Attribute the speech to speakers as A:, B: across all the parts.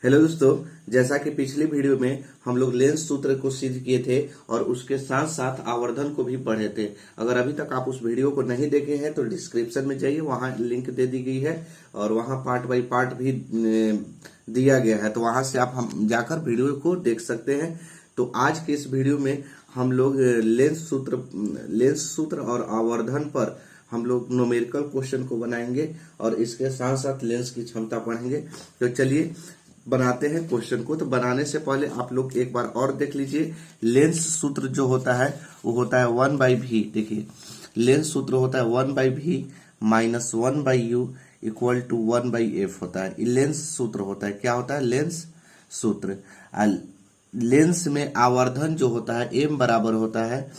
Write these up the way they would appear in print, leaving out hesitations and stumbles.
A: Hello दोस्तों, जैसा कि पिछली वीडियो में हम लोग लेंस सूत्र को सिद्ध किए थे और उसके साथ साथ आवर्धन को भी पढ़े थे। अगर अभी तक आप उस वीडियो को नहीं देखे हैं तो डिस्क्रिप्शन में जाइए, वहां लिंक दे दी गई है और वहां पार्ट बाय पार्ट भी दिया गया है, तो वहां से आप हम जाकर वीडियो को देख सकते हैं। तो आज के इस वीडियो में हम लोग लेंस सूत्र और आवर्धन पर हम लोग न्यूमेरिकल क्वेश्चन को बनाएंगे और इसके साथ साथ लेंस की क्षमता पढ़ेंगे। तो चलिए बनाते हैं क्वेश्चन को। तो बनाने से पहले आप लोग एक बार और देख लीजिए, लेंस सूत्र जो होता है वो होता है 1/v। देखिए, लेंस सूत्र होता है 1/v minus 1/u equal to 1/f होता है। लेंस सूत्र होता है, क्या होता है? लेंस सूत्र। लेंस में आवर्धन जो होता है m बराबर होता है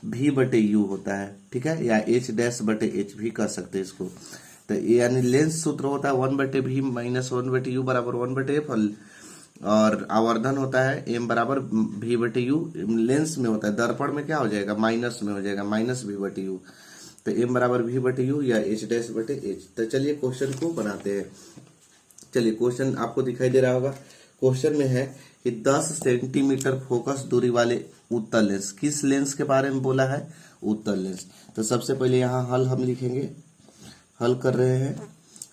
A: v/u होता है, ठीक है, या h'/h भी कर सकते हैं इसको। तो यानी लेंस सूत्र होता है 1/v माइनस 1/u बराबर 1/f और आवर्धन होता है m बराबर v/u। लेंस में होता है, दर्पण में क्या हो जाएगा? माइनस में हो जाएगा, माइनस v/u। तो m बराबर v/u या h'/h। तो चलिए क्वेश्चन को बनाते हैं। चलिए, क्वेश्चन आपको दिखाई दे रहा होगा। क्वेश्चन में है कि 10 सेंटीमीटर फोकस दूरी वाले उत्तल लेंस, किस लेंस के बारे में बोला है? उत्तल लेंस। तो सबसे पहले यहाँ हल हम लिखेंगे, हल कर रहे हैं,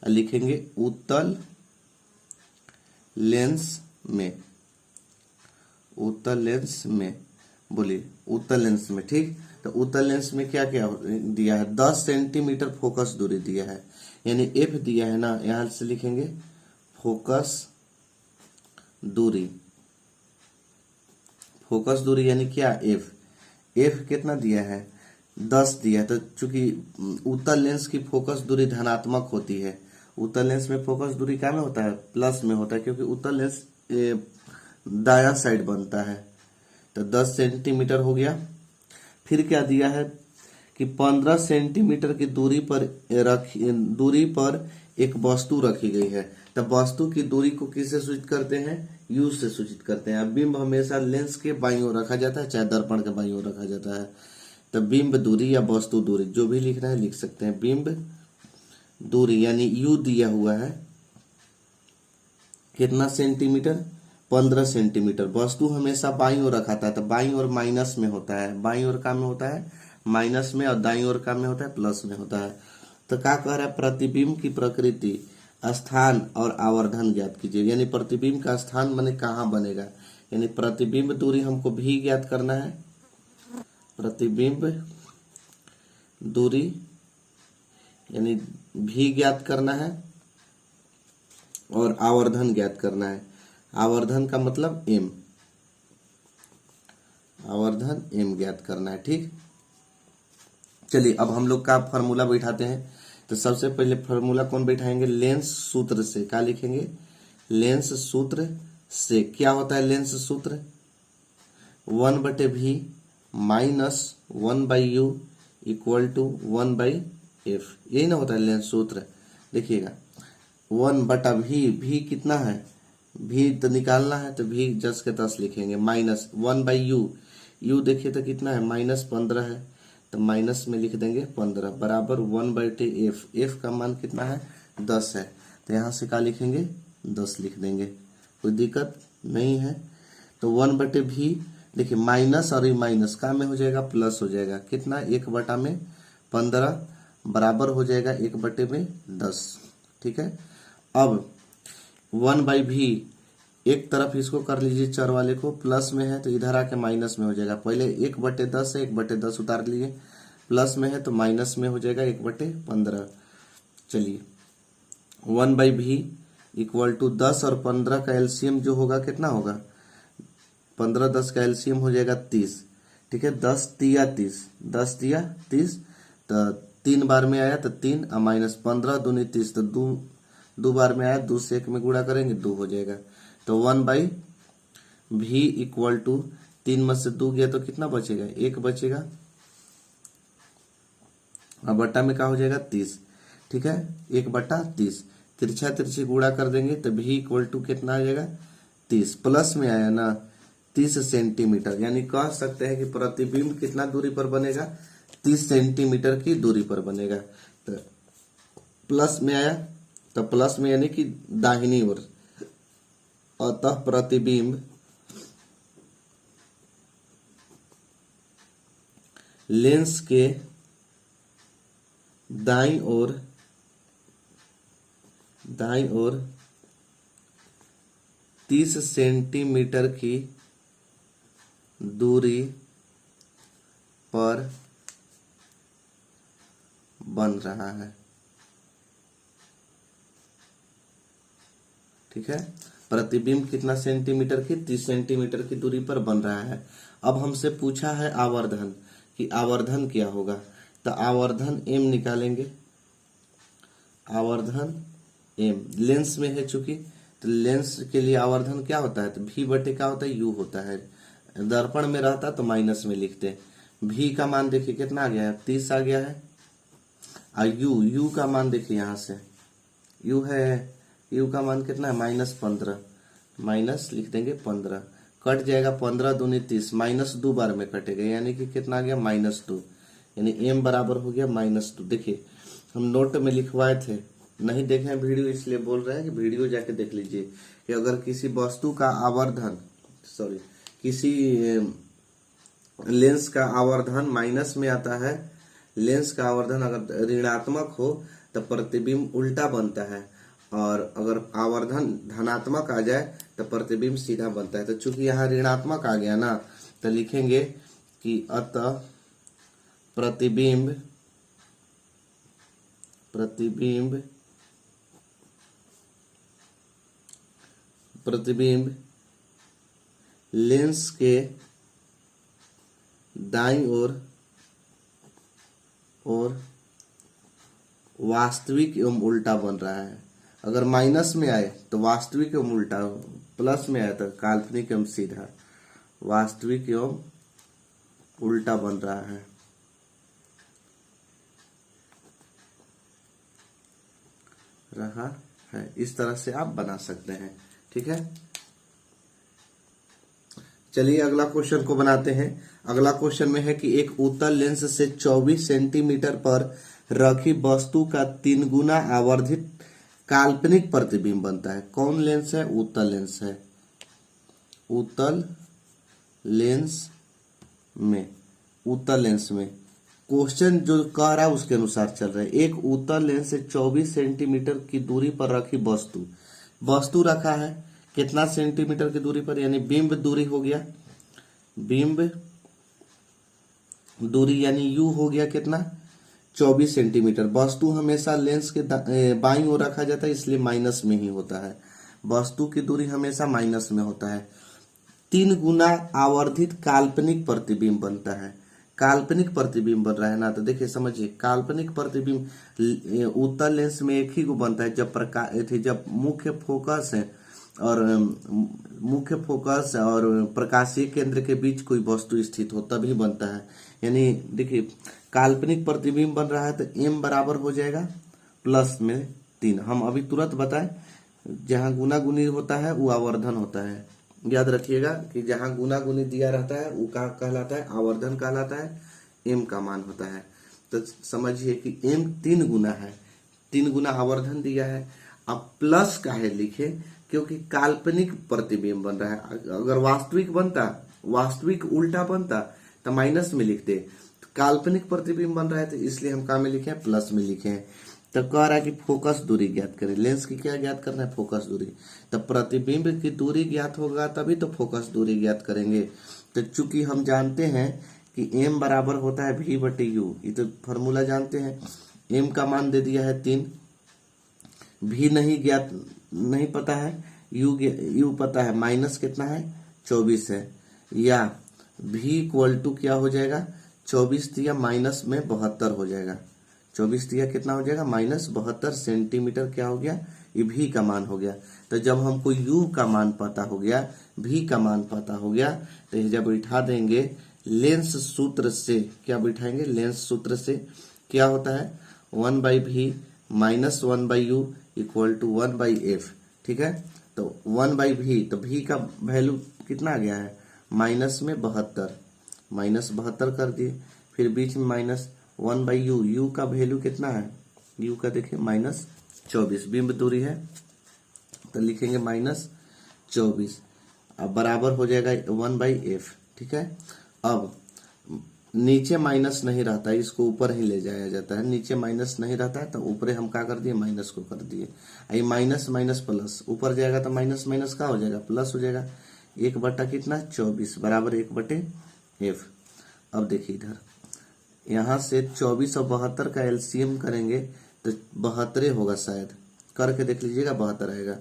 A: लिखेंगे उत्तल लेंस में, उत्तल लेंस में, बोलिए उत्तल लेंस में, ठीक। तो उत्तल लेंस में क्या क्या दिया है? 10 सेंटीमीटर फोकस दूरी दिया है, यानी एफ दिया है ना, यहां से लिखेंगे फोकस दूरी। फोकस दूरी यानी क्या? एफ। एफ कितना दिया है? 10 दिया है। तो चूंकि उत्तल लेंस की फोकस दूरी धनात्मक होती है, उत्तल लेंस में फोकस दूरी क्या में होता है? प्लस में होता है, क्योंकि उत्तल लेंस दायां साइड बनता है। तो 10 सेंटीमीटर हो गया। फिर क्या दिया है कि 15 सेंटीमीटर की दूरी पर एक वस्तु रखी गई है। तो वस्तु की दूरी को किससे सूचित करते हैं? यू से सूचित करते हैं। बिंब हमेशा लेंस के बाईं ओर रखा जाता है, चाहे दर्पण के बाईं ओर रखा जाता है। तो बिंब दूरी या वस्तु दूरी जो भी लिखना है लिख सकते हैं। बिंब दूरी यानी यू दिया हुआ है कितना सेंटीमीटर? 15 सेंटीमीटर। वस्तु हमेशा बाईं ओर रखा था, तो बाईं ओर माइनस में होता है, बाईं ओर का में होता है माइनस में और दाईं ओर का में होता है प्लस में होता है। तो क्या कह रहा है? प्रतिबिंब की प्रकृति, स्थान और आवर्धन ज्ञात कीजिए। यानी प्रतिबिंब का स्थान माने कहाँ बनेगा, यानी प्रतिबिंब दूरी हमको भी ज्ञात करना है, प्रतिबिंब दूरी यानी भी ज्ञात करना है और आवर्धन ज्ञात करना है। आवर्धन का मतलब m, आवर्धन m ज्ञात करना है, ठीक। चलिए अब हम लोग का फॉर्मूला बैठाते हैं। तो सबसे पहले फॉर्मूला कौन बैठाएंगे? लेंस सूत्र से। क्या लिखेंगे? लेंस सूत्र से। क्या होता है लेंस सूत्र? 1/v minus 1/u equal to 1/f, यही ना होता है लेंस सूत्र। देखिएगा 1/v, भी कितना है? भी तो निकालना है, तो भी 10 के 10 लिखेंगे, माइनस 1/u, u देखिए तो कितना है? माइनस 15 है, तो माइनस में लिख देंगे 15 बराबर 1/f। f का मान कितना है? 10 है, तो यहाँ से क्या लिखेंगे? 10 लिख देंगे, कोई दिक्कत नहीं है। तो 1/v, देखिए माइनस और माइनस का में हो जाएगा प्लस हो जाएगा, कितना? 1/15 बराबर हो जाएगा 1/10, ठीक है। अब 1/v एक तरफ इसको कर लीजिए, चर वाले को प्लस में है तो इधर आके माइनस में हो जाएगा। पहले 1/10 है, 1/10 उतार लिए, प्लस में है तो माइनस में हो जाएगा 1/15। चलिए 1/v इक्वल टू 10 और 15 का एलसीएम जो होगा कितना होगा? 15 10 का एलसीएम हो जाएगा 30, ठीक है। 10 तिया 30, 10 तिया 30, तो 3 बार में आया तो 3 और माइनस 15 दूनी 30, तो 2 बार में आया, 2 से 1 में गुणा करेंगे 2 हो जाएगा। तो 1/v इक्वल टू 3 में से 2 गया तो कितना बचेगा? 1 बचेगा और बट्टा में क्या हो जाएगा? 30, ठीक है। 1/30 तिरछा तिरछी गुणा कर देंगे तो v इक्वल टू कितना आ जाएगा? 30, प्लस में आया ना 30 सेंटीमीटर, यानी कह सकते हैं कि प्रतिबिंब कितना दूरी पर बनेगा? 30 सेंटीमीटर की दूरी पर बनेगा। तो प्लस में आया, तो प्लस में यानी कि दाहिनी ओर, अतः प्रतिबिंब लेंस के दाईं ओर 30 सेंटीमीटर की दूरी पर बन रहा है। ठीक है, प्रतिबिंब कितना सेंटीमीटर की, 30 सेंटीमीटर की दूरी पर बन रहा है। अब हमसे पूछा है आवर्धन, कि आवर्धन क्या होगा, तो आवर्धन m निकालेंगे। आवर्धन m लेंस में है चूंकि, तो लेंस के लिए आवर्धन क्या होता है, तो v बटे क्या होता है, u होता है। दर्पण में रहता तो माइनस में लिखते। v का मान देखिए कितना आ गया है, 30 आ गया है। और u का मान देखिए यहाँ से u है, u का मान कितना है, -15, माइनस लिख देंगे 15, कट जाएगा 15 दूनी 30, माइनस 2 बार में कटेगा, यानी कि कितना आ गया, -2, यानी m बराबर हो गया -2। देखिए हम नोट में लिखवाए थे, नहीं देखे हैं वीडियो इसलिए बोल रहे हैं कि वीडियो जाके देख लीजिए, कि अगर किसी वस्तु का आवर्धन किसी लेंस का आवर्धन माइनस में आता है, लेंस का आवर्धन अगर ऋणात्मक हो तो प्रतिबिंब उल्टा बनता है, और अगर आवर्धन धनात्मक आ जाए तो प्रतिबिंब सीधा बनता है। तो चूंकि यहाँ ऋणात्मक आ गया ना, तो लिखेंगे कि अतः प्रतिबिंब लेंस के दाईं ओर वास्तविक एवं उल्टा बन रहा है। अगर माइनस में आए तो वास्तविक एवं उल्टा, प्लस में आए तो काल्पनिक एवं सीधा, वास्तविक एवं उल्टा बन रहा है। इस तरह से आप बना सकते हैं। ठीक है, चलिए अगला क्वेश्चन को बनाते हैं। अगला क्वेश्चन में है कि एक उत्तल लेंस से 24 सेंटीमीटर पर रखी वस्तु का 3 गुना आवर्धित काल्पनिक प्रतिबिंब बनता है। कौन लेंस है, उत्तल लेंस है। उत्तल लेंस में क्वेश्चन जो कह रहा है उसके अनुसार चल रहा है। एक उत्तल लेंस से 24 सेंटीमीटर की दूरी पर रखी वस्तु रखा है, कितना सेंटीमीटर की दूरी पर, यानी बिंब दूरी हो गया, बिंब दूरी यानी u हो गया कितना, 24 सेंटीमीटर। वस्तु हमेशा लेंस के बाईं ओर रखा जाता है, इसलिए माइनस में ही होता है। वस्तु की दूरी हमेशा माइनस में होता है। 3 गुना आवर्धित काल्पनिक प्रतिबिंब बनता है। काल्पनिक प्रतिबिंब बन रहा है ना, तो देखिए समझिए, काल्पनिक प्रतिबिंब उत्तल लेंस में एक ही को बनता है जब मुख्य फोकस और प्रकाशीय केंद्र के बीच कोई वस्तु स्थित हो, तभी बनता है। यानी देखिए काल्पनिक प्रतिबिंब बन रहा है तो m बराबर हो जाएगा प्लस में 3। हम अभी तुरंत बताएं, जहां गुना गुनी होता है वो आवर्धन होता है। याद रखिएगा कि जहां गुना गुनी दिया रहता है वो क्या कहलाता है, आवर्धन कहलाता है, m का मान होता है। तो समझिए कि m 3 गुना है, 3 गुना आवर्धन दिया है। अब प्लस का है लिखे, क्योंकि काल्पनिक प्रतिबिंब बन रहा है। अगर वास्तविक उल्टा बनता तो माइनस में लिखते, तो काल्पनिक प्रतिबिंब बन रहा है तो इसलिए हम क्या में लिखे हैं, प्लस में लिखे हैं। तो कह रहा है कि फोकस दूरी ज्ञात करें। लेंस की क्या ज्ञात करना है, फोकस दूरी। तो प्रतिबिंब की दूरी ज्ञात होगा तभी तो फोकस दूरी ज्ञात करेंगे। तो चूंकि हम जानते हैं कि m बराबर होता है v बटे u, ये तो फॉर्मूला जानते हैं। m का मान दे दिया है 3, v नहीं पता है, u पता है, माइनस कितना है, 24 है, या v इक्वल टू क्या हो जाएगा, 24 दिया माइनस में 72 हो जाएगा। 24 दिया कितना हो जाएगा, -72 सेंटीमीटर क्या हो गया, ये v का मान हो गया। तो जब हमको u का मान पता हो गया, v का मान पता हो गया, तो जब बैठा देंगे लेंस सूत्र से, क्या बैठाएंगे, लेंस सूत्र से क्या होता है, 1/v minus 1/u equal to 1/f। ठीक है, तो 1/v, तो v का वैल्यू कितना आ गया है, माइनस में 72, माइनस 72 कर दिए, फिर बीच में माइनस 1/u, u का वैल्यू कितना है, u का देखिए -24, बिंब दूरी है तो लिखेंगे 24, अब बराबर हो जाएगा 1/f। ठीक है, अब नीचे माइनस नहीं रहता है, इसको ऊपर ही ले जाया जाता है। नीचे माइनस नहीं रहता है तो ऊपर हम क्या कर दिए, माइनस को कर दिए। ये माइनस माइनस प्लस ऊपर जाएगा तो माइनस माइनस क्या हो जाएगा, प्लस हो जाएगा। 1 बटा कितना 24 बराबर 1/f। अब देखिए इधर यहाँ से 24 और 72 का एलसीएम करेंगे तो 72 होगा शायद, करके देख लीजिएगा 72 आएगा।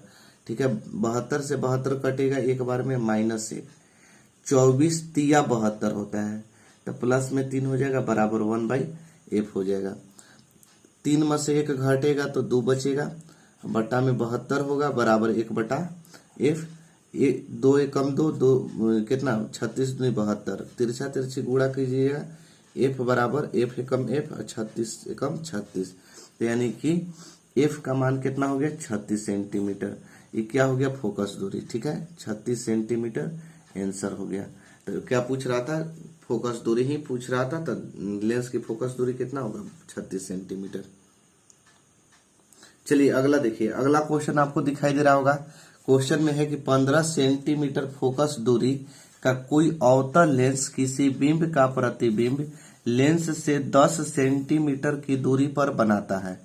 A: ठीक है, 72 से 72 कटेगा एक बार में -1। 24 तिया 72 होता है तो प्लस में 3 हो जाएगा बराबर 1/f हो जाएगा। 3 में से 1 घटेगा तो 2 बचेगा, बटा में 72 होगा बराबर 1/f। 2 एकम 2 कितना 36 दूनी 72, तिरछा तिरछी गुणा कीजिएगा, f बराबर f एकम f और 36 एकम 36, तो यानी कि f का मान कितना हो गया 36 सेंटीमीटर। ये क्या हो गया, फोकस दूरी। ठीक है, 36 सेंटीमीटर आंसर हो गया। तो क्या पूछ रहा था, फोकस दूरी ही पूछ रहा था, तो लेंस की फोकस दूरी कितना होगा 36 सेंटीमीटर। चलिए अगला देखिए, अगला क्वेश्चन आपको दिखाई दे रहा होगा। क्वेश्चन में है कि 15 सेंटीमीटर फोकस दूरी का कोई अवतल लेंस किसी बिंब का प्रतिबिंब लेंस से 10 सेंटीमीटर की दूरी पर बनाता है,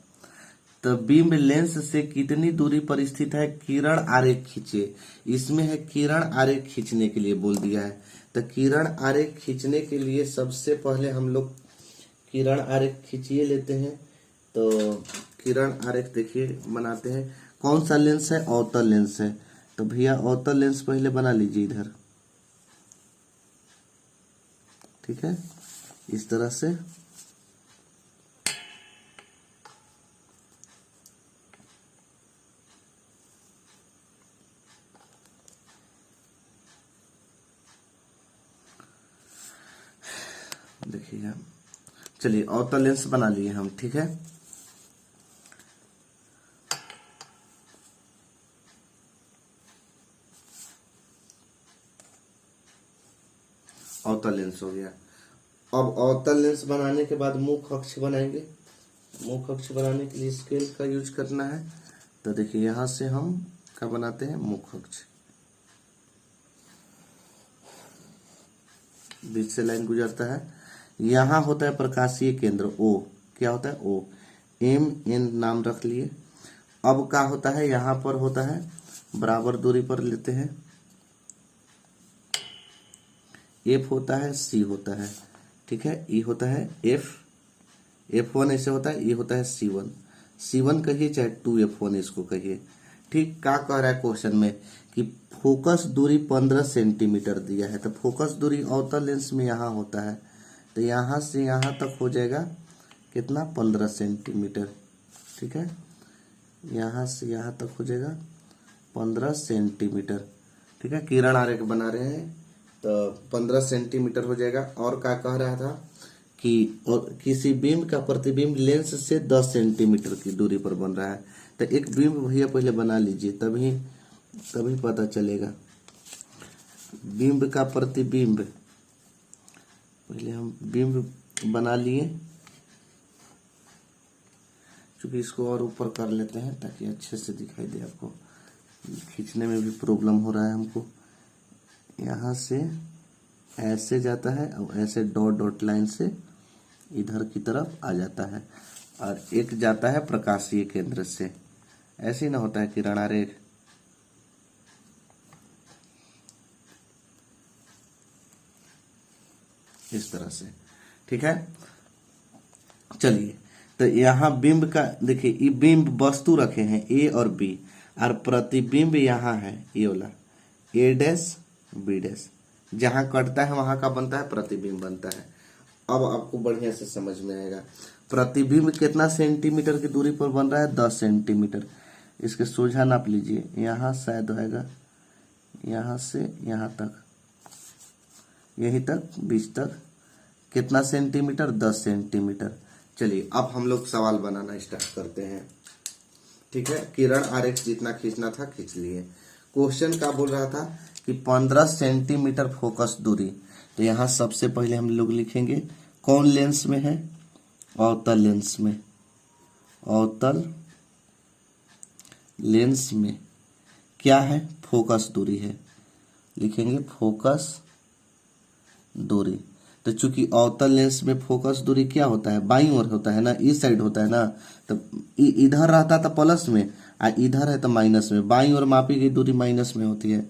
A: तो बिंब लेंस से कितनी दूरी पर स्थित है, किरण आरेख खींचे। इसमें है किरण आरेख खींचने के लिए बोल दिया है, तो किरण आरेख खींचने के लिए सबसे पहले हम लोग किरण आरेख खींचिए लेते हैं। तो किरण आरेख देखिए बनाते हैं। कौन सा लेंस है, अवतल लेंस है, तो भैया अवतल लेंस पहले बना लीजिए इधर। ठीक है, इस तरह से देखिए। चलिए अवतल लेंस बना लिए हम। ठीक है, अवतल लेंस हो गया। अब अवतल लेंस बनाने के बाद मुख्य अक्ष बनाएंगे। मुख्य अक्ष बनाने के लिए स्केल का यूज करना है। तो देखिए यहां से हम क्या बनाते हैं, मुख्य अक्ष, बीच से लाइन गुजरता है। यहाँ होता है प्रकाशीय केंद्र O, क्या होता है O, MN नाम रख लिए। अब क्या होता है, यहाँ पर होता है बराबर दूरी पर लेते हैं, F होता है, C होता है। ठीक है, E होता है F1 ऐसे होता है, E होता है C1 कहिए चाहे 2F1 इसको कहिए। ठीक, क्या कह रहा है क्वेश्चन में कि फोकस दूरी 15 सेंटीमीटर दिया है, तो फोकस दूरी अवतल लेंस में यहाँ होता है, तो यहाँ से यहाँ तक हो जाएगा कितना 15 सेंटीमीटर। ठीक है, यहाँ से यहाँ तक हो जाएगा 15 सेंटीमीटर। ठीक है, किरण आरेख बना रहे हैं तो 15 सेंटीमीटर हो जाएगा। और क्या कह रहा था कि और किसी बिंब का प्रतिबिंब लेंस से 10 सेंटीमीटर की दूरी पर बन रहा है, तो एक बिंब भैया पहले बना लीजिए, तभी पता चलेगा। बिंब का प्रतिबिंब, पहले हम बिंब बना लिए, क्योंकि इसको और ऊपर कर लेते हैं ताकि अच्छे से दिखाई दे आपको, खींचने में भी प्रॉब्लम हो रहा है हमको। यहाँ से ऐसे जाता है और ऐसे डॉट डॉट लाइन से इधर की तरफ आ जाता है, और एक जाता है प्रकाशीय केंद्र से। ऐसे ही ना होता है किरण आरेख। इस तरह से। ठीक है, चलिए तो यहाँ बिंब का देखिए, ये बिंब वस्तु रखे हैं A और B, और प्रतिबिंब यहाँ है ये वाला A' B', जहां कटता है वहां का बनता है प्रतिबिंब बनता है। अब आपको बढ़िया से समझ में आएगा। प्रतिबिंब कितना सेंटीमीटर की दूरी पर बन रहा है, 10 सेंटीमीटर। इसके सोझा नाप लीजिए, यहाँ शायद आएगा, यहाँ से यहाँ तक, यहीं तक, बीच तक, कितना सेंटीमीटर, 10 सेंटीमीटर। चलिए अब हम लोग सवाल बनाना स्टार्ट करते हैं। ठीक है, किरण आरेख जितना खींचना था खींच लिए। क्वेश्चन का बोल रहा था कि 15 सेंटीमीटर फोकस दूरी, तो यहाँ सबसे पहले हम लोग लिखेंगे कौन लेंस में है, अवतल लेंस में। अवतल लेंस में क्या है, फोकस दूरी है, लिखेंगे फोकस दूरी। तो चूंकि अवतल लेंस में फोकस दूरी क्या होता है, बाईं ओर होता है ना, इस साइड होता है ना, तो इधर रहता था प्लस में, इधर है तो माइनस में, बाईं ओर मापी गई दूरी माइनस में होती है,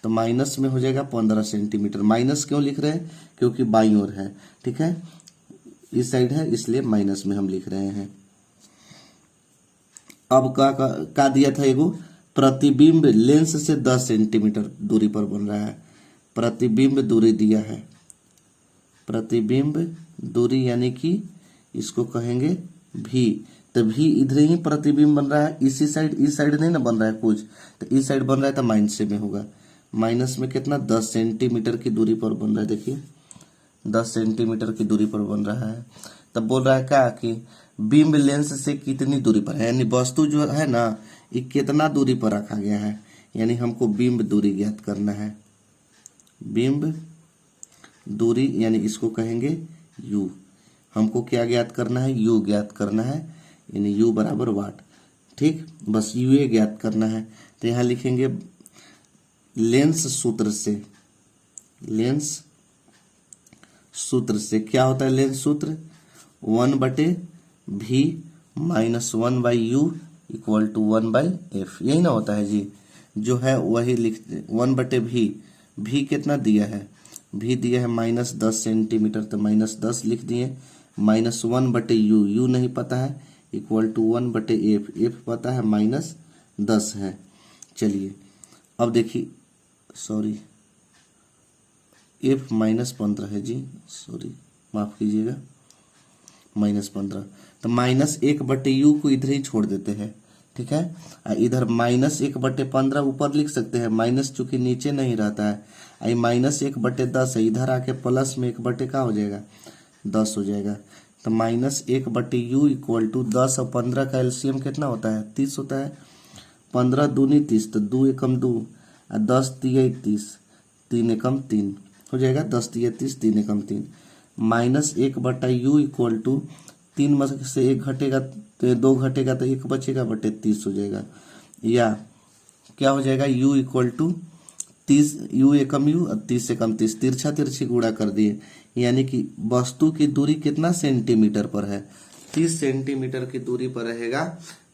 A: तो माइनस में हो जाएगा 15 सेंटीमीटर। माइनस क्यों लिख रहे हैं, क्योंकि बाईं ओर है, ठीक है, इस साइड है इसलिए माइनस में हम लिख रहे हैं। अब का दिया था एगो, प्रतिबिंब लेंस से 10 सेंटीमीटर दूरी पर बन रहा है, प्रतिबिंब दूरी दिया है, प्रतिबिंब दूरी यानी कि इसको कहेंगे भी, तो भी इधर ही प्रतिबिंब बन रहा है, इसी साइड, इस साइड नहीं ना बन रहा है कुछ, तो इस साइड बन रहा है तो माइनस में होगा, माइनस में कितना 10 सेंटीमीटर की दूरी पर बन रहा है, देखिए 10 सेंटीमीटर की दूरी पर बन रहा है। तब बोल रहा है क्या कि बिंब लेंस से कितनी दूरी पर है, यानी वस्तु जो है ना ये कितना दूरी पर रखा गया है, यानी हमको बिंब दूरी ज्ञात करना है, बिंब दूरी यानी इसको कहेंगे u, हमको क्या ज्ञात करना है, u ज्ञात करना है, यानी u बराबर वाट, ठीक, बस u ज्ञात करना है। तो यहाँ लिखेंगे लेंस सूत्र से, लेंस सूत्र से क्या होता है, लेंस सूत्र 1/v minus 1/u equal to 1/f, यही ना होता है जी, जो है वही लिख 1/v, v कितना दिया है, भी दिया है -10 सेंटीमीटर, तो -10 लिख दिए, -1/u, u नहीं पता है, इक्वल टू 1/f, f पता है -10 है। चलिए अब देखिए, सॉरी f -15 है जी, सॉरी माफ कीजिएगा, -15, तो -1/u को इधर ही छोड़ देते हैं, ठीक है, इधर -1/15 ऊपर लिख सकते हैं, माइनस चूंकि नीचे नहीं रहता है, आई -1/10 है, इधर आके प्लस में 1 का हो जाएगा 10 हो जाएगा, तो -1/u इक्वल टू 10 और 15 का एलसीएम कितना होता है, 30 होता है, 15 दूनी 30, तो 2 एकम 2 और 10 तिया 30, 3 एकम 3 हो जाएगा, 10 तिया 30, 3 एकम 3, -1/u इक्वल टू 3 में से 1 घटेगा तो 2 घटेगा तो 1 बचेगा बटे 30 हो जाएगा, या क्या हो जाएगा u equal to 30, u Ekam u और 30 एकम 30, तिरछा तिरछी गुणा कर दिए, यानी कि वस्तु की दूरी कितना सेंटीमीटर पर है, 30 सेंटीमीटर की दूरी पर रहेगा,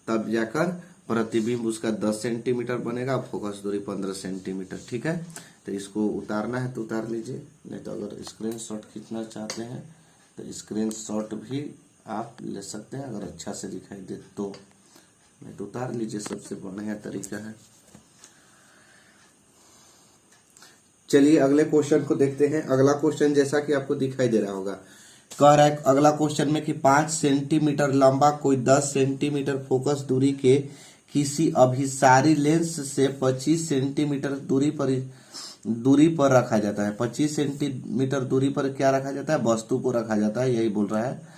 A: तब जाकर प्रतिबिंब उसका 10 सेंटीमीटर बनेगा, फोकस दूरी 15 सेंटीमीटर, ठीक है। तो इसको उतारना है तो उतार लीजिए, नहीं तो अगर स्क्रीनशॉट खींचना चाहते हैं तो स्क्रीनशॉट भी आप ले सकते हैं, अगर अच्छा से दिखाई दे तो, नहीं तो उतार लीजिए, सबसे बढ़िया तरीका है। चलिए अगले क्वेश्चन को देखते हैं। अगला क्वेश्चन जैसा कि आपको दिखाई दे रहा होगा, कह रहा है अगला क्वेश्चन में कि 5 सेंटीमीटर लंबा कोई 10 सेंटीमीटर फोकस दूरी के किसी अभिसारी लेंस से 25 सेंटीमीटर दूरी पर रखा जाता है। 25 सेंटीमीटर दूरी पर क्या रखा जाता है, वस्तु को रखा जाता है, यही बोल रहा है।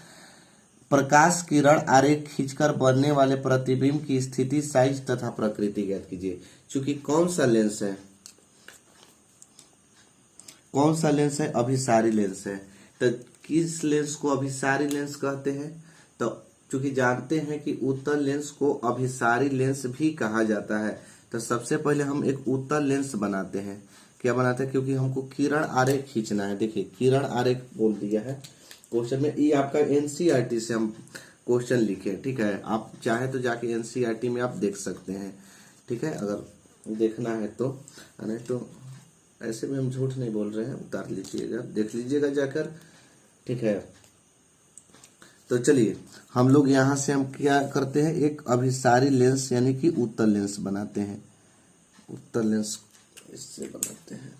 A: प्रकाश किरण आरेख खींचकर बनने वाले प्रतिबिंब की स्थिति, साइज तथा प्रकृति ज्ञात कीजिए। चूंकि कौन सा लेंस है, कौन सा लेंस है, अभिसारी लेंस है, तो किस लेंस को अभिसारी लेंस कहते हैं, तो चूंकि जानते हैं कि उत्तल लेंस को अभिसारी लेंस भी कहा जाता है, तो सबसे पहले हम एक उत्तल लेंस बनाते हैं। क्या बनाते हैं, क्योंकि हमको किरण आरेख खींचना है। देखिए किरण आरेख बोल दिया है क्वेश्चन में, ये आपका एनसीईआरटी से हम क्वेश्चन लिखे, ठीक है, आप चाहे तो जाके एनसीईआरटी में आप देख सकते हैं, ठीक है, अगर देखना है तो, नहीं तो ऐसे में हम झूठ नहीं बोल रहे हैं, उतार लीजिएगा, देख लीजिएगा जाकर, ठीक है। तो चलिए हम लोग यहाँ से हम क्या करते हैं, एक अभिसारी लेंस यानी कि उत्तल लेंस बनाते हैं, उत्तल लेंस इससे बनाते हैं।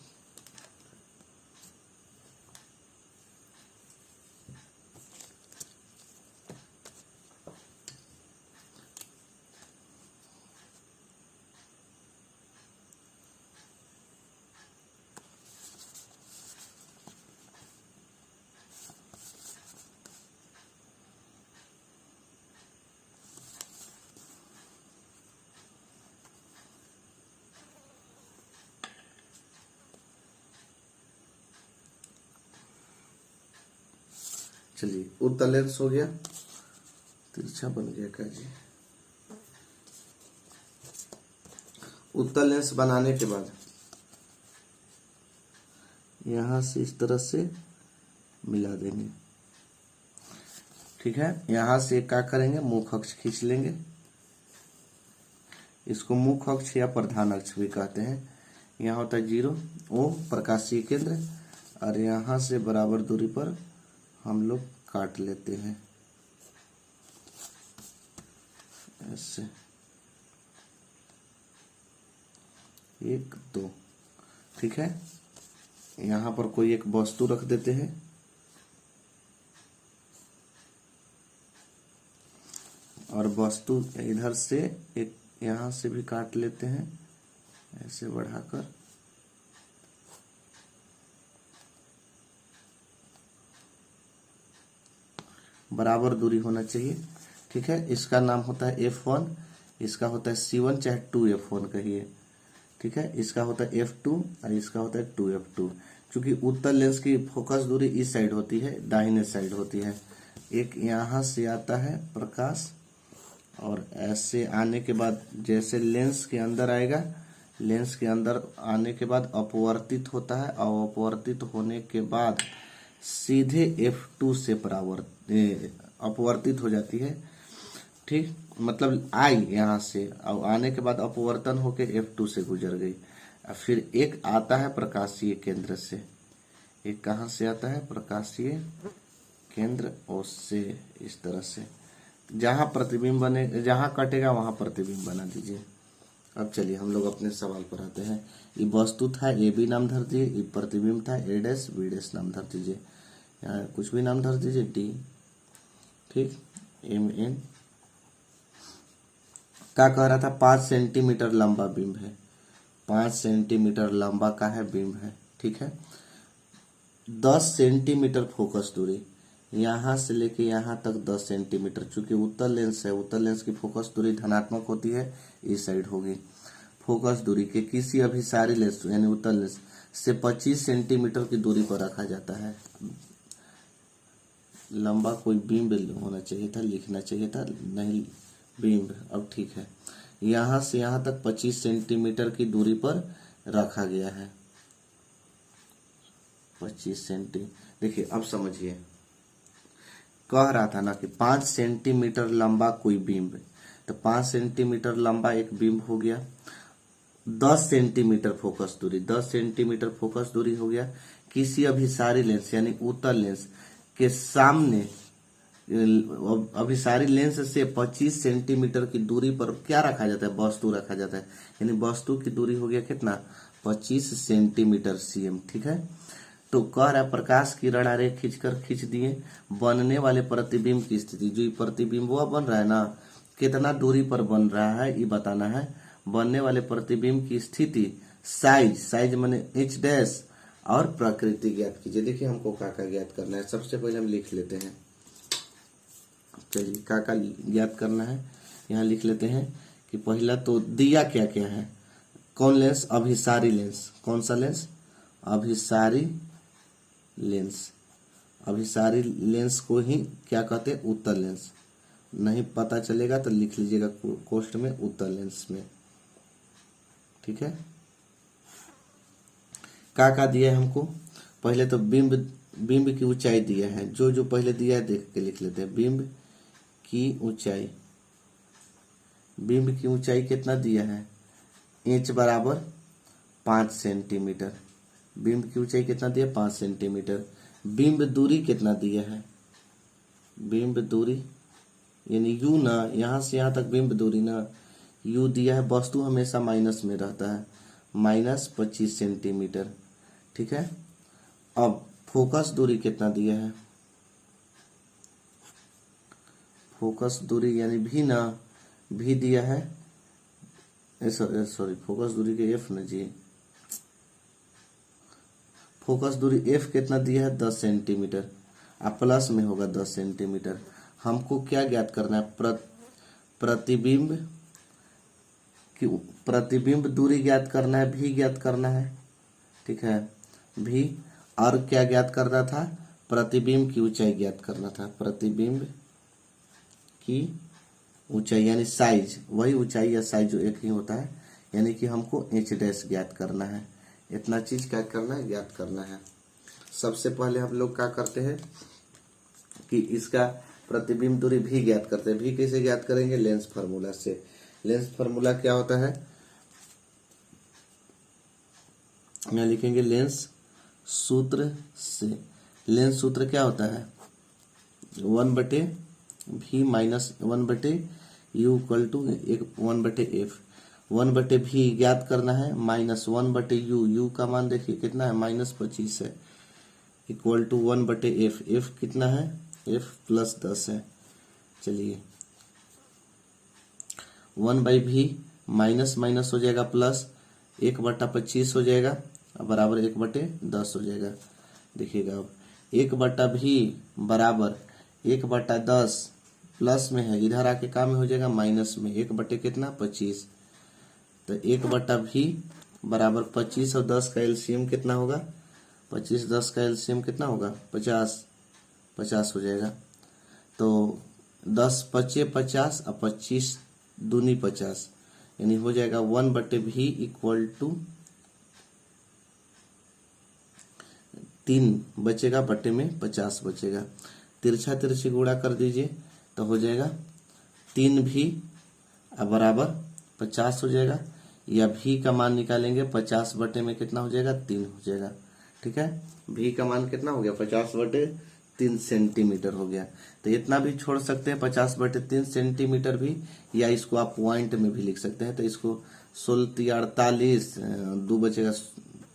A: चलिए उत्तल लेंस हो गया, तिरछा बन गया का जी, उत्तल लेंस बनाने के बाद यहां से इस तरह से मिला देंगे। ठीक है, यहां से क्या करेंगे, मुख अक्ष खींच लेंगे। इसको मुख अक्ष या प्रधान अक्ष भी कहते हैं। यहाँ होता है 0 O प्रकाशीय केंद्र, और यहां से बराबर दूरी पर हम लोग काट लेते हैं ऐसे 1 2। ठीक है, यहां पर कोई एक वस्तु रख देते हैं, और वस्तु इधर से एक यहां से भी काट लेते हैं ऐसे बढ़ाकर। बराबर दूरी होना चाहिए। ठीक है, इसका नाम होता है F1, इसका होता है C1 चाहे 2F1 कहिए। ठीक है, इसका होता है F2 और इसका होता है 2F2। क्योंकि उत्तल लेंस की फोकस दूरी इस साइड होती है, दाहिने साइड होती है। एक यहां से आता है प्रकाश, और ऐसे आने के बाद जैसे लेंस के अंदर आएगा, लेंस के अंदर आने के बाद अपवर्तित होता है, और अपवर्तित होने के बाद सीधे F2 से अपवर्तित हो जाती है। ठीक, मतलब आई यहाँ से, और आने के बाद अपवर्तन होके F2 से गुजर गई। फिर एक आता है प्रकाशीय केंद्र से। एक कहाँ से आता है, प्रकाशीय केंद्र और से इस तरह से, जहां प्रतिबिंब बने, जहां कटेगा वहां प्रतिबिंब बना दीजिए। अब चलिए हम लोग अपने सवाल पर आते हैं। ये वस्तु था AB नाम धर दीजिए, ये प्रतिबिंब था A' नाम धर दीजिए, यहाँ कुछ भी नाम धर दीजिए D। ठीक, MN क्या कह रहा था, 5 सेंटीमीटर लंबा बिंब है, 5 सेंटीमीटर लंबा का है बिंब है। ठीक है, 10 सेंटीमीटर फोकस दूरी, यहाँ से लेके यहाँ तक 10 सेंटीमीटर। चूंकि उत्तल लेंस है, उत्तल लेंस की फोकस दूरी धनात्मक होती है, इस साइड होगी। फोकस दूरी के किसी अभिसारी लेंस यानी उत्तल लेंस से 25 सेंटीमीटर की दूरी पर रखा जाता है। लंबा कोई बीम होना चाहिए था, लिखना चाहिए था, नहीं बीम। अब ठीक है, यहाँ से यहाँ तक 25 सेंटीमीटर की दूरी पर रखा गया है। 25 सेंटी, देखिए अब समझिए, कह रहा था ना कि 5 सेंटीमीटर लंबा कोई बिंब, तो 5 सेंटीमीटर लंबा एक बिंब हो गया। 10 सेंटीमीटर फोकस दूरी, 10 सेंटीमीटर फोकस दूरी हो गया। किसी अभिसारी लेंस यानी उत्तल लेंस के सामने, अभिसारी लेंस से 25 सेंटीमीटर की दूरी पर क्या रखा जाता है, वस्तु रखा जाता है। यानी वस्तु की दूरी हो गया कितना, 25 सेंटीमीटर cm। ठीक है, तो कह रहा है प्रकाश किरण आरेख खींच दिए, बनने वाले प्रतिबिंब की स्थिति, जो प्रतिबिंब वो बन रहा है ना, कितना दूरी पर बन रहा है ये बताना है। बनने वाले प्रतिबिंब की स्थिति, साइज माने H' और प्रकृति ज्ञात कीजिए। देखिए हमको का ज्ञात करना है, सबसे पहले हम लिख लेते हैं। चलिए का ज्ञात करना है, यहाँ लिख लेते हैं कि पहला तो दिया क्या क्या है, कौन लेंस, अभिसारी लेंस। कौन सा लेंस, अभिसारी लेंस। अभिसारी लेंस को ही क्या कहते हैं, उत्तल लेंस। नहीं पता चलेगा तो लिख लीजिएगा कोष्ठ में उत्तल लेंस में। ठीक है, का दिया है हमको, पहले तो बिंब की ऊंचाई दिया है, जो पहले दिया है देख के लिख लेते हैं। बिंब की ऊंचाई, बिंब की ऊंचाई कितना दिया है, H बराबर 5 सेंटीमीटर। बिंब की ऊंचाई कितना दिया, 5 सेंटीमीटर। बिंब दूरी कितना दिया है, बिंब दूरी यानी U ना, यहाँ से यहाँ तक बिंब दूरी ना, U दिया है। वस्तु हमेशा माइनस में रहता है, -25 सेंटीमीटर। ठीक है, अब फोकस दूरी कितना दिया है, फोकस दूरी यानी भी ना, भी दिया है, सॉरी फोकस दूरी के F ना जी, फोकस दूरी F कितना दिया है, 10 सेंटीमीटर। आप प्लस में होगा 10 सेंटीमीटर। हमको क्या ज्ञात करना है, प्रतिबिंब दूरी ज्ञात करना है, भी ज्ञात करना है। ठीक है, भी, और क्या ज्ञात करना था, प्रतिबिंब की ऊंचाई ज्ञात करना था। प्रतिबिंब की ऊंचाई यानी साइज, वही ऊंचाई या साइज जो एक ही होता है, यानी कि हमको एच डैश ज्ञात करना है। इतना चीज क्या करना है, ज्ञात करना है। सबसे पहले हम लोग क्या करते हैं कि इसका प्रतिबिंब दूरी भी ज्ञात करते हैं। भी कैसे ज्ञात करेंगे, लेंस फार्मूला से। लेंस फार्मूला क्या होता है, यहाँ लिखेंगे लेंस सूत्र से। लेंस सूत्र क्या होता है, 1/v minus 1/u equal to 1/f। 1/v ज्ञात करना है माइनस 1/u, u का मान देखिए कितना है, -25 है, इक्वल टू 1/f। f कितना है, f +10 है। चलिए 1/v माइनस माइनस हो जाएगा प्लस, 1/25 हो जाएगा बराबर 1/10 हो जाएगा। देखिएगा अब 1/v बराबर 1/10 प्लस में है, इधर आके काम में हो जाएगा माइनस में, 1/25। तो 1/v बराबर 25 और 10 का एलसीएम कितना होगा, 25 10 का एलसीएम कितना होगा, 50 हो जाएगा। तो 10 पचे 50 और 25 दूनी 50, यानी हो जाएगा 1/v इक्वल टू 3 बचेगा, बटे में 50 बचेगा। तिरछा तिरछी गुणा कर दीजिए तो हो जाएगा 3v बराबर 50 हो जाएगा, या v का मान निकालेंगे 50 बटे में कितना हो जाएगा, 3 हो जाएगा। ठीक है, v का मान कितना हो गया, 50/3 सेंटीमीटर हो गया। तो इतना भी छोड़ सकते हैं 50/3 सेंटीमीटर भी, या इसको आप पॉइंट में भी लिख सकते हैं। तो इसको 16×48 2 बचेगा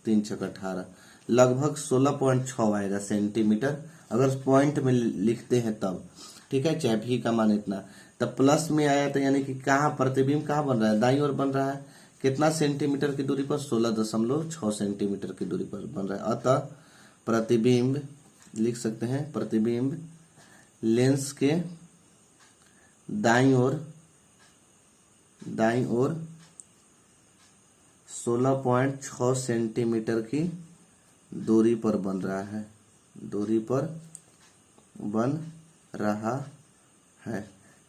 A: 3×6=18, लगभग 16.6 आएगा सेंटीमीटर, अगर पॉइंट में लिखते हैं तब। ठीक है, चाहे भी का मान इतना, तब प्लस में आया तो यानी कि कहाँ प्रतिबिंब कहाँ बन रहा है, दाईं ओर बन रहा है। कितना सेंटीमीटर की दूरी पर, 16.6 सेंटीमीटर की दूरी पर बन रहा है। अतः प्रतिबिंब लिख सकते हैं, प्रतिबिंब लेंस के दाईं ओर 16.6 सेंटीमीटर की दूरी पर बन रहा है, दूरी पर बन रहा है।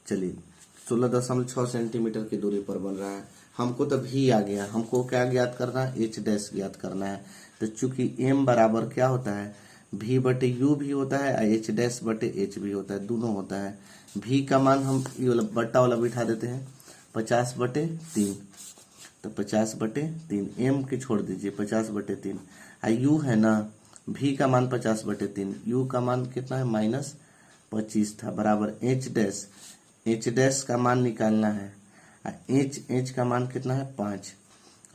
A: चलिए 16.6 सेंटीमीटर की दूरी पर बन रहा है। हमको तो भी आ गया, हमको क्या ज्ञात करना है, एच डैश ज्ञात करना है। तो चूंकि m बराबर क्या होता है, v/u भी होता है और h डैश बटे h भी होता है, दोनों होता है। v का मान हम ये वाला बट्टा वाला बिठा देते हैं 50/3, तो 50/3, m की छोड़ दीजिए 50/3, u है ना, v का मान 50/3, u का मान कितना है, -25 था, बराबर h डैश का मान निकालना है, h का मान कितना है, 5।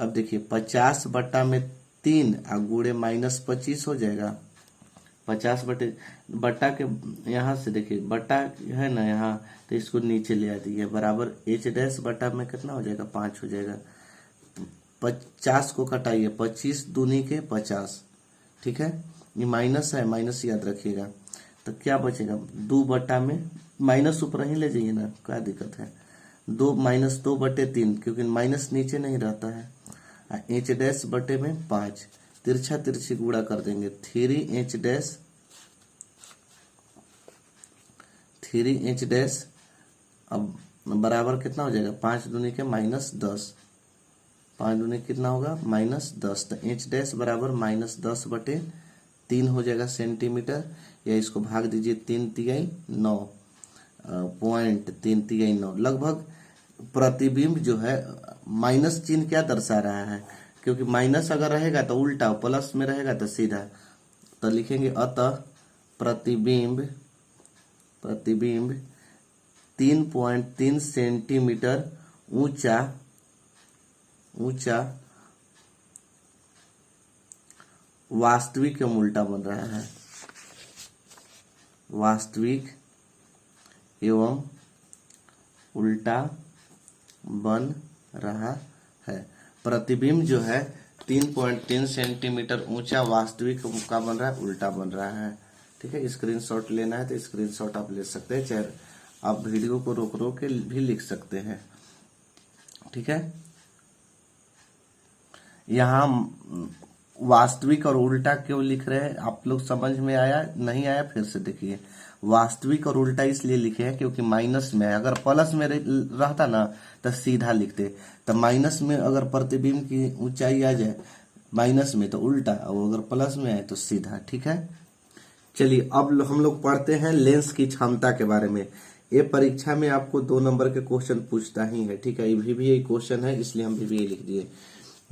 A: अब देखिए 50/3 और गुणे -25 हो जाएगा। 50/बट्टा के यहाँ से देखिए बट्टा है ना यहाँ, तो इसको नीचे ले आ दीजिए, बराबर h डैश बट्टा में कितना हो जाएगा, 5 हो जाएगा। 50 को कटाइए, 25 दूनी के 50। ठीक है, ये माइनस है, माइनस याद रखिएगा। तो क्या बचेगा, 2 बट्टा में माइनस ऊपर ही ले जाइए ना, क्या दिक्कत है, 2 - 2/3, क्योंकि माइनस नीचे नहीं रहता है। h डैश बटे में 5, तिरछा तिरछी गुणा कर देंगे, 3h डैश अब बराबर कितना हो जाएगा, 5 दूनी के -10, 5 दूनी कितना होगा, -10। तो h डैश बराबर -10/3 हो जाएगा सेंटीमीटर, या इसको भाग दीजिए 3×9, 0.339। लगभग प्रतिबिंब जो है माइनस चिन्ह क्या दर्शा रहा है, क्योंकि माइनस अगर रहेगा तो उल्टा, प्लस में रहेगा तो सीधा। तो लिखेंगे अतः प्रतिबिंब 3.3 सेंटीमीटर ऊंचा वास्तविक एवं उल्टा बन रहा है, वास्तविक एवं उल्टा बन रहा है। प्रतिबिंब जो है 3.3 सेंटीमीटर ऊंचा वास्तविक का बन रहा है, उल्टा बन रहा है। ठीक है, स्क्रीनशॉट लेना है तो स्क्रीनशॉट आप ले सकते हैं, चाहे आप वीडियो को रोक के भी लिख सकते हैं। ठीक है, यहाँ वास्तविक और उल्टा क्यों लिख रहे हैं, आप लोग समझ में आया नहीं आया फिर से देखिए। वास्तविक और उल्टा इसलिए लिखे हैं क्योंकि माइनस में है, अगर प्लस में रहता ना तो सीधा लिखते, तो माइनस में अगर प्रतिबिंब की ऊंचाई आ जाए माइनस में तो उल्टा, और अगर प्लस में है तो सीधा। ठीक है, चलिए अब हम लोग पढ़ते हैं लेंस की क्षमता के बारे में। ये परीक्षा में आपको 2 नंबर के क्वेश्चन पूछता ही है। ठीक है, ये भी यही क्वेश्चन है इसलिए हम भी लिख दिए,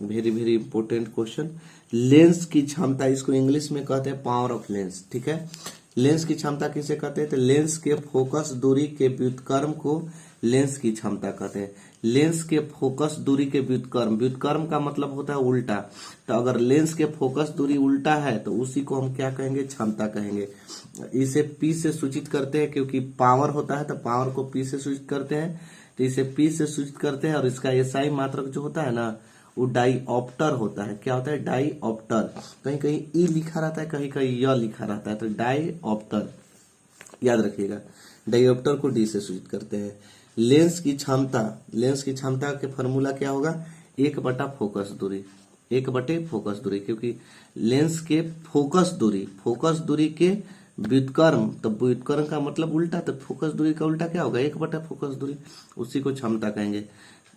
A: very very important question. Lens की क्षमता, इसको इंग्लिश में कहते हैं पावर ऑफ लेंस। ठीक है, लेंस की क्षमता किसे कहते हैं, तो लेंस के फोकस दूरी के व्युत्क्रम को लेंस की क्षमता कहते हैं। लेंस के फोकस दूरी के व्युत्क्रम, व्युत्क्रम का मतलब होता है उल्टा, तो अगर लेंस के फोकस दूरी उल्टा है तो उसी को हम क्या कहेंगे, क्षमता कहेंगे। इसे पी से सूचित करते हैं क्योंकि पावर होता है तो पावर को पी से सूचित करते हैं, तो इसे पी से सूचित करते हैं। और इसका एसआई मात्रक जो होता है ना वो डाईऑप्टर होता है। क्या होता है, डाईऑप्टर। कहीं कहीं ई लिखा रहता है, कहीं कहीं य लिखा रहता है, तो डाईऑप्टर याद रखिएगा। डाईऑप्टर को डी से सूचित करते हैं। लेंस की क्षमता, लेंस की क्षमता के फॉर्मूला क्या होगा, 1 बटा फोकस दूरी, 1 बटे फोकस दूरी, क्योंकि लेंस के फोकस दूरी के व्युत्क्रम, तो व्युत्क्रम का मतलब उल्टा, तो फोकस दूरी का उल्टा क्या होगा, 1 बटा फोकस दूरी, उसी को क्षमता कहेंगे।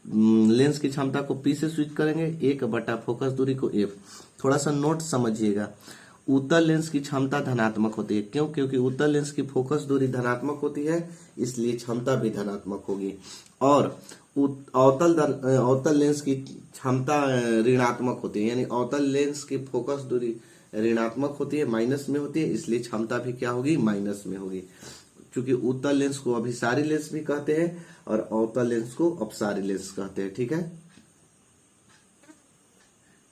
A: लेंस की क्षमता को पी से स्विच करेंगे, 1 बटा फोकस दूरी को एफ। थोड़ा सा नोट समझिएगा, उत्तल लेंस की क्षमता धनात्मक होती है। क्यों, क्योंकि उत्तल लेंस की फोकस दूरी धनात्मक होती है, इसलिए क्षमता भी धनात्मक होगी। और अवतल लेंस की क्षमता ऋणात्मक होती है, यानी अवतल लेंस की फोकस दूरी ऋणात्मक होती है, माइनस में होती है, इसलिए क्षमता भी क्या होगी, माइनस में होगी। क्योंकि उत्तल लेंस को अभिसारी लेंस भी कहते हैं और अवतल लेंस को अपसारी लेंस कहते हैं। ठीक है,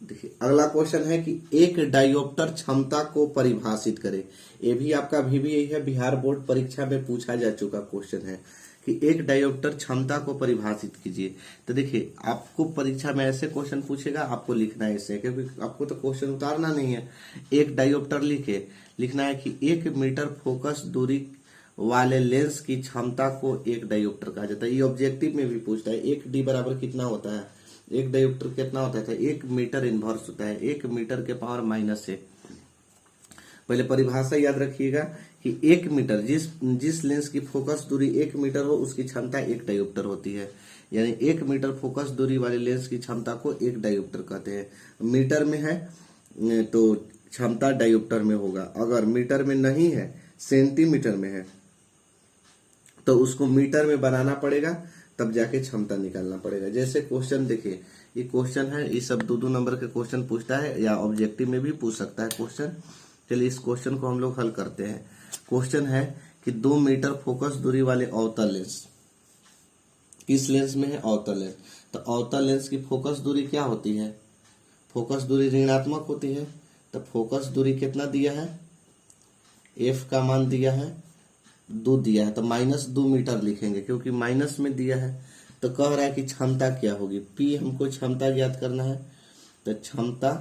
A: देखिए अगला क्वेश्चन है कि एक डायोप्टर क्षमता को परिभाषित करे। ये भी आपका VVI है, बिहार बोर्ड परीक्षा में पूछा जा चुका क्वेश्चन है कि एक डायोप्टर क्षमता को परिभाषित कीजिए। तो देखिए आपको परीक्षा में ऐसे क्वेश्चन पूछेगा, आपको लिखना है ऐसे, क्योंकि आपको तो क्वेश्चन उतारना नहीं है। एक डायोप्टर लिखना है कि 1 मीटर फोकस दूरी वाले लेंस की क्षमता को एक डायोप्टर कहा जाता है। ये ऑब्जेक्टिव में भी पूछता है, 1D बराबर कितना होता है, एक डायोप्टर कितना होता है, 1 मीटर इनवर्स होता है, 1 मीटर के पावर -1। पहले परिभाषा याद रखिएगा कि 1 मीटर, जिस लेंस की फोकस दूरी 1 मीटर हो उसकी क्षमता 1 डायोप्टर होती है। यानी 1 मीटर फोकस दूरी वाले लेंस की क्षमता को 1 डायोप्टर कहते हैं। मीटर में है तो क्षमता डायोप्टर में होगा, अगर मीटर में नहीं है, सेंटीमीटर में है, तो उसको मीटर में बनाना पड़ेगा, तब जाके क्षमता निकालना पड़ेगा। जैसे क्वेश्चन देखिए, ये क्वेश्चन है, ये सब 2-2 नंबर के क्वेश्चन पूछता है या ऑब्जेक्टिव में भी पूछ सकता है क्वेश्चन। चलिए इस क्वेश्चन को हम लोग हल करते हैं। क्वेश्चन है कि 2 मीटर फोकस दूरी वाले अवतल लेंस, किस लेंस में है, अवतल लेंस। तो अवतल लेंस की फोकस दूरी क्या होती है, फोकस दूरी ऋणात्मक होती है। तो फोकस दूरी कितना दिया है, एफ का मान दिया है 2 दिया है, तो -2 मीटर लिखेंगे क्योंकि माइनस में दिया है। तो कह रहा है कि क्षमता क्या होगी, पी हमको क्षमता ज्ञात करना है। तो क्षमता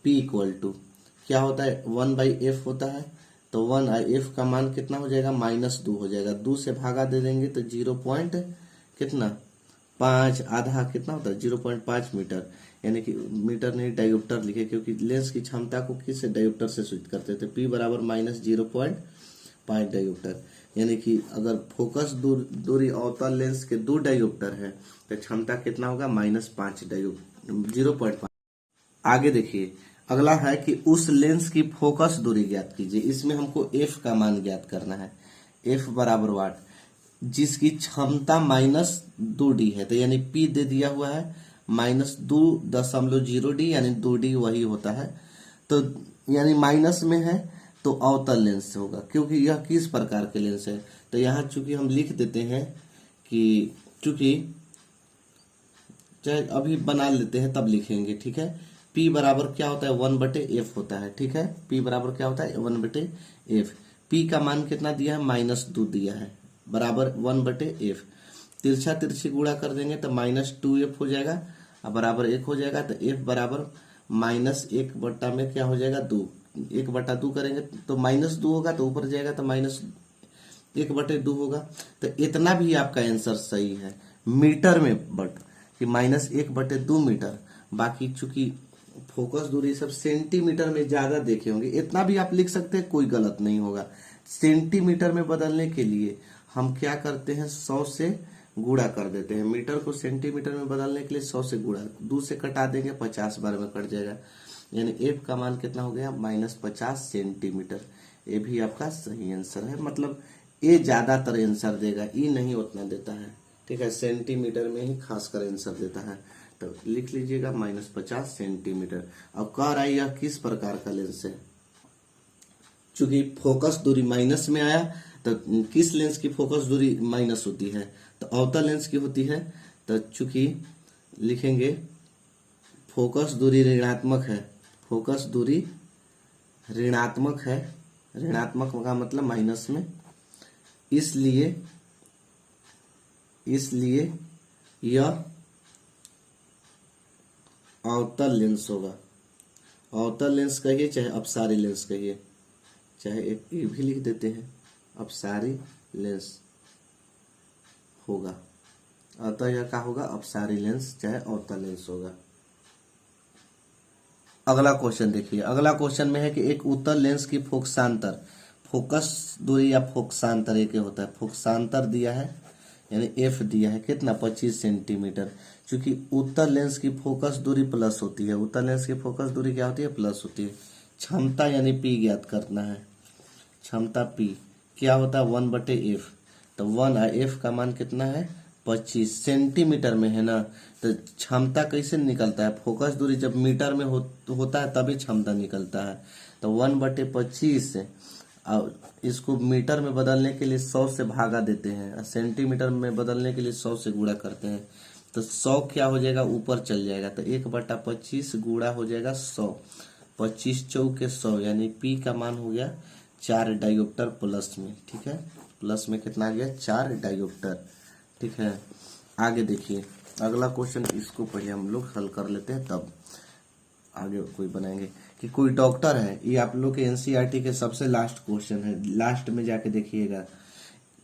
A: P इक्वल टू क्या होता है, 1/f होता है। तो 1f का मान कितना हो जाएगा, -2 हो जाएगा। 2 से भागा दे देंगे तो 0 पॉइंट कितना 5, आधा कितना होता है 0.5 मीटर। यानी कि मीटर नहीं डायोप्टर लिखे, क्योंकि लेंस की क्षमता को किस डायोप्टर से सूचित करते थे, P बराबर -0.5 डायोप्टर। यानी कि अगर फोकस दूरी अवतल लेंस के 2 डायोप्टर है तो क्षमता कितना होगा, -5 डायोप्टर, 0.5। आगे देखिए अगला है कि उस लेंस की फोकस दूरी ज्ञात कीजिए। इसमें हमको f का मान ज्ञात करना है, f बराबर वाट, जिसकी क्षमता -2D है। तो यानी P दे दिया हुआ है -2.0D, यानी 2D वही होता है। तो यानी माइनस में है तो अवतल लेंस होगा, क्योंकि यह किस प्रकार के लेंस है। तो यहाँ चूंकि हम लिख देते हैं कि चूंकि चाहे अभी बना लेते हैं तब लिखेंगे। ठीक है, P बराबर क्या होता है, 1/f होता है। ठीक है, P बराबर क्या होता है, 1/f। P का मान कितना दिया है, -2 दिया है, बराबर 1/f। तिरछा तिरछी गुणा कर देंगे तो -2f हो जाएगा और बराबर 1 हो जाएगा। तो f बराबर -1 बट्टा में क्या हो जाएगा, 2, 1/2 करेंगे तो -2 होगा, तो ऊपर जाएगा तो -1/2 होगा। तो इतना भी आपका आंसर सही है मीटर में, बट कि -1/2 मीटर। बाकी चूंकि फोकस दूरी सब सेंटीमीटर में ज्यादा देखे होंगे, इतना भी आप लिख सकते हैं, कोई गलत नहीं होगा। सेंटीमीटर में बदलने के लिए हम क्या करते हैं, 100 से गुणा कर देते हैं। मीटर को सेंटीमीटर में बदलने के लिए 100 से गुणा, 2 से कटा देंगे 50 बार में कट जाएगा, यानी एफ का मान कितना हो गया, -50 सेंटीमीटर। ये भी आपका सही आंसर है, मतलब ये ज्यादातर आंसर देगा, ई नहीं उतना देता है, ठीक है, सेंटीमीटर में ही खासकर आंसर देता है। तो लिख लीजिएगा -50 सेंटीमीटर। अब कह रहा है यह किस प्रकार का लेंस है, चूंकि फोकस दूरी माइनस में आया तो किस लेंस की फोकस दूरी माइनस होती है, तो अवतल लेंस की होती है। तो चूंकि लिखेंगे फोकस दूरी ऋणात्मक है, फोकस दूरी ऋणात्मक है, ऋणात्मक का मतलब माइनस में, इसलिए यह अवतल लेंस होगा। अवतल लेंस कहिए चाहे अपसारी लेंस कहिए, चाहे एक ये भी लिख देते हैं, अपसारी लेंस होगा। अतः यह क्या होगा, अपसारी लेंस चाहे अवतल लेंस होगा। अगला क्वेश्चन देखिए, अगला क्वेश्चन में है कि एक उत्तल लेंस की फोकसांतर, फोकस दूरी या फोकसांतर एक होता है, फोकसांतर दिया है यानी एफ दिया है कितना, 25 सेंटीमीटर। क्योंकि उत्तल लेंस की फोकस दूरी प्लस होती है, उत्तल लेंस की फोकस दूरी क्या होती है, प्लस होती है। क्षमता यानी पी ज्ञात करना है, क्षमता पी क्या होता है, 1/f। तो 1f का मान कितना है, 25 सेंटीमीटर में है ना। तो क्षमता कैसे निकलता है, फोकस दूरी जब मीटर में होता है तभी क्षमता निकलता है। तो 1/25 और इसको मीटर में बदलने के लिए 100 से भागा देते हैं, और सेंटीमीटर में बदलने के लिए 100 से गुणा करते हैं। तो 100 क्या हो जाएगा, ऊपर चल जाएगा, तो 1/25 गुणा हो जाएगा 100, 25 चौके 100, यानी पी का मान हो गया 4 डायोप्टर प्लस में, ठीक है, प्लस में कितना आ गया, 4 डायोप्टर, ठीक है। आगे देखिए अगला क्वेश्चन, इसको पहले हम लोग हल कर लेते हैं तब आगे कोई बनाएंगे। कि कोई डॉक्टर है, ये आप लोग के एनसीईआरटी के सबसे लास्ट क्वेश्चन है, लास्ट में जाके देखिएगा।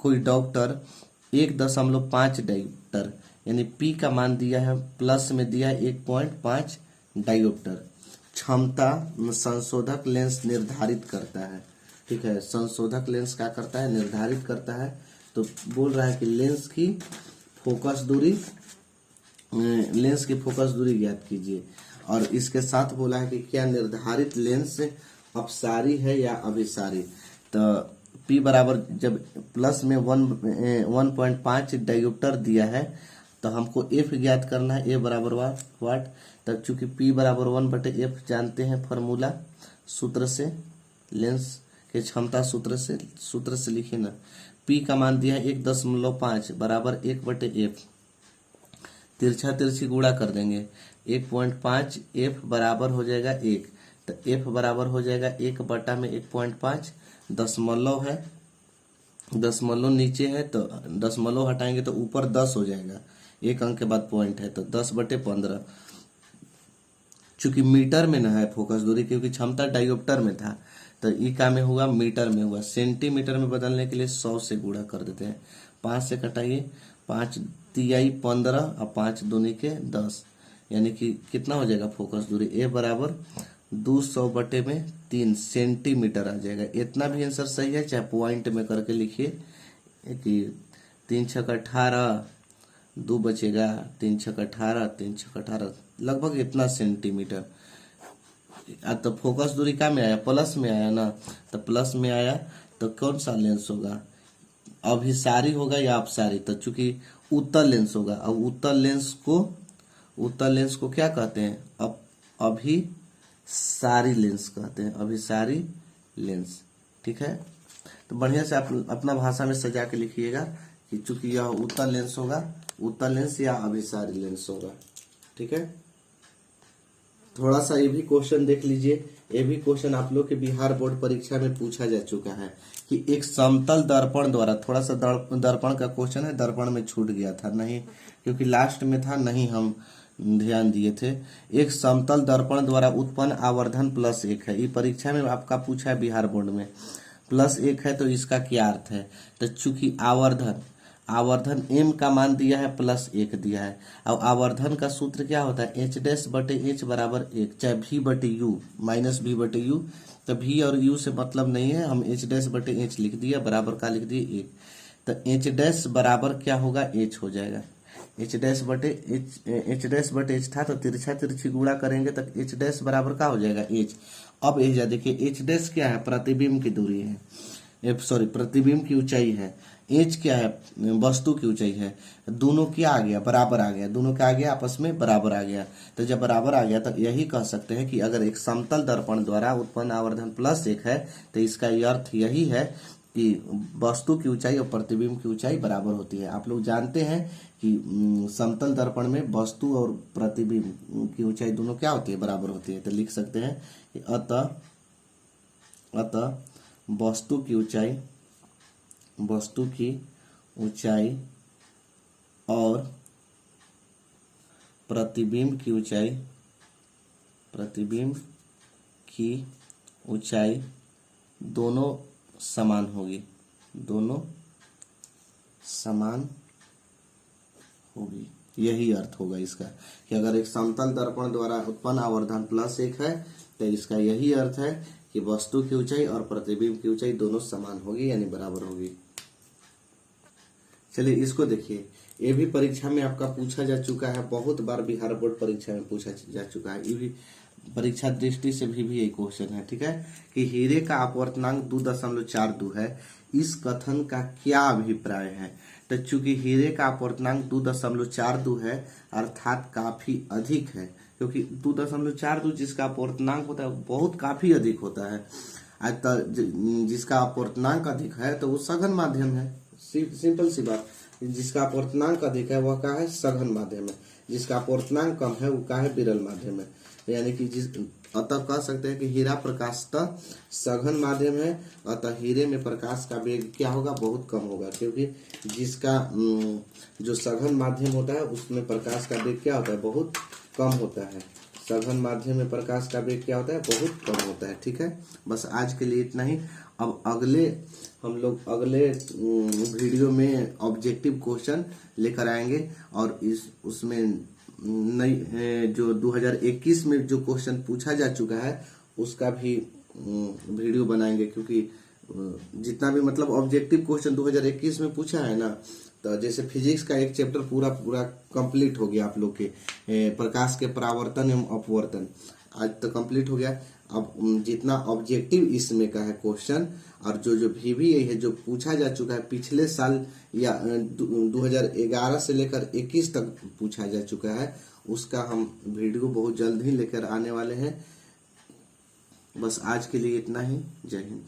A: कोई डॉक्टर 1.5 डायोप्टर यानी पी का मान दिया है, प्लस में दिया है 1.5 डायोप्टर, क्षमता संशोधक लेंस निर्धारित करता है, ठीक है, संशोधक लेंस क्या करता है, निर्धारित करता है। तो बोल रहा है कि लेंस की फोकस दूरी ज्ञात कीजिए, और इसके साथ बोला है कि क्या निर्धारित लेंस अपसारी है या अभिसारी। तो P बराबर जब प्लस में 1.5 डायोप्टर दिया है तो हमको F ज्ञात करना है, A बराबर वाट। तब चूंकि P बराबर 1/f जानते हैं फार्मूला सूत्र से, लेंस के क्षमता सूत्र से लिखे ना। P का मान दिया है 1.5 बराबर 1/f, तिरछा तिरछी गुणा कर देंगे, 1.5 F बराबर हो जाएगा 1, तो F बराबर हो जाएगा 1/1.5, दशमलव है, दशमलव नीचे है तो दशमलव हटाएंगे तो ऊपर 10 हो जाएगा, एक अंक के बाद पॉइंट है, तो 10/15। चूंकि मीटर में ना है फोकस दूरी, क्योंकि क्षमता डायोप्टर में था, तो ई का में हुआ मीटर में हुआ, सेंटीमीटर में बदलने के लिए 100 से गुणा कर देते हैं। 5 से कटाइए, 5 तिहाई 15 और 5 दूनी के 10, यानी कि कितना हो जाएगा फोकस दूरी, ए बराबर 200/3 सेंटीमीटर आ जाएगा। इतना भी आंसर सही है, चाहे पॉइंट में करके लिखिए कि 3 छक 18, 2 बचेगा, 3 छक 18, 3 छक 18, लगभग इतना सेंटीमीटर। तो फोकस दूरी क्या में आया, प्लस में आया ना, तो प्लस में आया तो कौन सा लेंस होगा, अभिसारी होगा या अपसारी। तो चूंकि उत्तल लेंस होगा, अब उत्तल लेंस को क्या कहते हैं, अभिसारी लेंस कहते हैं, अभिसारी लेंस, ठीक है। तो बढ़िया से आप अपना भाषा में सजा के लिखिएगा कि चूंकि यह उत्तल लेंस होगा, उत्तल लेंस या अभिसारी लेंस होगा, ठीक है। थोड़ा सा ये भी क्वेश्चन देख लीजिए, ये भी क्वेश्चन आप लोग के बिहार बोर्ड परीक्षा में पूछा जा चुका है कि एक समतल दर्पण द्वारा, थोड़ा सा दर्पण का क्वेश्चन है, दर्पण में छूट गया था, नहीं क्योंकि लास्ट में था, नहीं हम ध्यान दिए थे। एक समतल दर्पण द्वारा उत्पन्न आवर्धन +1 है, ये परीक्षा में आपका पूछा है बिहार बोर्ड में, +1 है तो इसका क्या अर्थ है। तो चूंकि आवर्धन m का मान दिया है प्लस 1 दिया है। अब आवर्धन का सूत्र क्या होता है, एच डैश बटे एच बराबर 1, चाहे v बटे यू माइनस v बटे यू, तो v और u से मतलब नहीं है, हम एच डैश बटे एच लिख दिया, बराबर का लिख दिए 1, तो एच डैश बराबर क्या होगा, एच हो जाएगा। एच डैश बटे एच था, तो तिरछा तिरछी गुणा करेंगे तो एच डैश बराबर का हो जाएगा एच। अब एच देखिए, एच डैश क्या है, प्रतिबिंब की दूरी है, प्रतिबिंब की ऊंचाई है। एच क्या है, वस्तु की ऊंचाई है। दोनों क्या आ गया, बराबर आ गया, दोनों क्या आ गया, आपस में बराबर आ गया। तो जब बराबर आ गया तो यही कह सकते हैं कि अगर एक समतल दर्पण द्वारा उत्पन्न आवर्धन प्लस 1 है, तो इसका अर्थ यही है कि वस्तु की ऊंचाई और प्रतिबिंब की ऊंचाई बराबर होती है। आप लोग जानते हैं कि समतल दर्पण में वस्तु और प्रतिबिंब की ऊंचाई दोनों क्या होती है, बराबर होती है। तो लिख सकते हैं कि अतः वस्तु की ऊंचाई और प्रतिबिंब की ऊंचाई दोनों समान होगी, यही अर्थ होगा इसका कि अगर एक समतल दर्पण द्वारा उत्पन्न आवर्धन प्लस 1 है, तो इसका यही अर्थ है कि वस्तु की ऊंचाई और प्रतिबिंब की ऊंचाई दोनों समान होगी, यानी बराबर होगी। चलिए इसको देखिए, ये भी परीक्षा में आपका पूछा जा चुका है, बहुत बार बिहार बोर्ड परीक्षा में पूछा जा चुका है। ये भी परीक्षा दृष्टि से भी एक क्वेश्चन है, ठीक है, कि हीरे का अपवर्तनांक 2.42 है, इस कथन का क्या अभिप्राय है। तो चूंकि हीरे का अपवर्तनांक 2.42 है, अर्थात काफी अधिक है, क्योंकि 2.42 जिसका अपवर्तनांक होता है बहुत काफी अधिक होता है। जिसका अपवर्तनांक अधिक है तो वो सघन माध्यम है, सिंपल सी बात। जिसका अपवर्तनांक अधिक है वह क्या है, सघन माध्यम है। जिसका अपवर्तनांक कम है वो क्या है, विरल माध्यम है। यानी कि अतः कह सकते हैं कि हीरा प्रकाशतः सघन माध्यम है, अतः हीरे में प्रकाश का वेग क्या होगा, बहुत कम होगा, क्योंकि जिसका जो सघन माध्यम होता है उसमें प्रकाश का वेग क्या होता है, बहुत कम होता है। सघन माध्यम में प्रकाश का वेग क्या होता है, बहुत कम होता है। ठीक है, बस आज के लिए इतना ही। अब हम लोग अगले वीडियो में ऑब्जेक्टिव क्वेश्चन लेकर आएंगे, और उसमें नई जो 2021 में जो क्वेश्चन पूछा जा चुका है उसका भी वीडियो बनाएंगे, क्योंकि जितना भी मतलब ऑब्जेक्टिव क्वेश्चन 2021 में पूछा है ना, तो जैसे फिजिक्स का एक चैप्टर पूरा कंप्लीट हो गया आप लोग के, प्रकाश के परावर्तन एवं अपवर्तन आज तक कंप्लीट हो गया। अब जितना ऑब्जेक्टिव इसमें का है क्वेश्चन, और जो VVA है जो पूछा जा चुका है पिछले साल या 2011 से लेकर 21 तक पूछा जा चुका है, उसका हम वीडियो बहुत जल्द ही लेकर आने वाले हैं। बस आज के लिए इतना ही, जय हिंद।